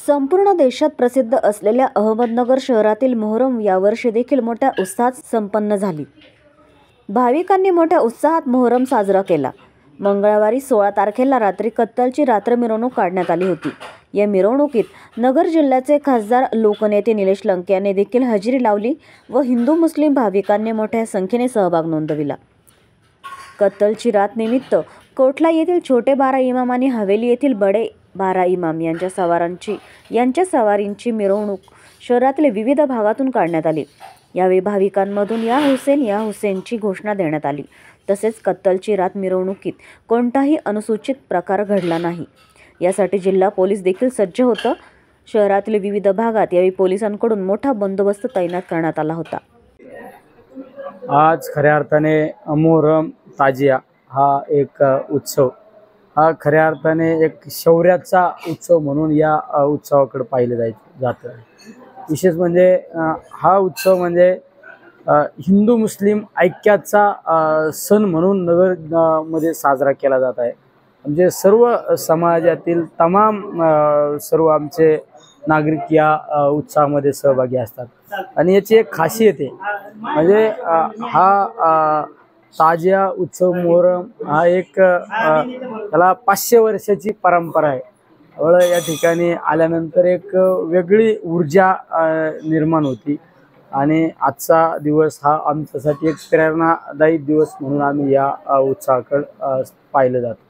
संपूर्ण देशात प्रसिद्ध असलेल्या अहमदनगर शहरातील मोहरम यावर्षी देखील मोठ्या उत्साहात संपन्न झाली। भाविकांनी मोठ्या उत्साहात मोहरम साजरा केला। मंगळवारी 16 तारखेला रात्री कत्तलची रात्र मिरवणूक काढण्यात आली होती। या मिरवणुकीत नगर जिल्ह्याचे खासदार लोकनेते निलेश लंके यांनी देखील हजेरी लावली व हिंदू मुस्लिम भाविकांनी मोठ्या संख्येने सहभाग नोंदविला। कत्तलची रात निमित्त कोटला येथील छोटे बारा इमाम आणि हवेली येथील बडे बारा इमाम यांच्या सवारींची मिरवणूक शहरातील विविध भागातून काढण्यात आली। यावेळी भाविकांमधून या हुसेनची घोषणा देण्यात आली। तसेच कत्तलची रात मिरवणुकीत कोणताही अनुचित प्रकार घडला नाही यासाठी जिल्हा पोलीस देखील सज्ज होतं। शहरातील विविध भागात यावेळी पोलिसांकडून मोठा बंदोबस्त तैनात करण्यात आला होता। आज खऱ्या अर्थाने मोहरम ताजिया हा एक उत्सव, हा खऱ्या अर्थाने एक शौर्याचा उत्सव म्हणून या उत्सवाकडे पाहिले जातं। विशेष म्हणजे हा उत्सव म्हणजे हिंदू मुस्लिम ऐक्याचा सण म्हणून नगर मध्ये साजरा केला जात आहे। म्हणजे सर्व समाजातील तमाम सर्व आमचे नागरिक या उत्सवामध्ये सहभागी असतात आणि याची एक खासियत आहे म्हणजे हा ताजिया उत्सव मोहरम हा एक त्याला 500 वर्षाची परंपरा आहे। या ठिकाणी आल्यानंतर एक वेगळी ऊर्जा निर्माण होती आणि आजचा दिवस हा आमच्यासाठी एक प्रेरणादायी दिवस म्हणून आम्ही या उत्सवाकडे पाहिलं जातं।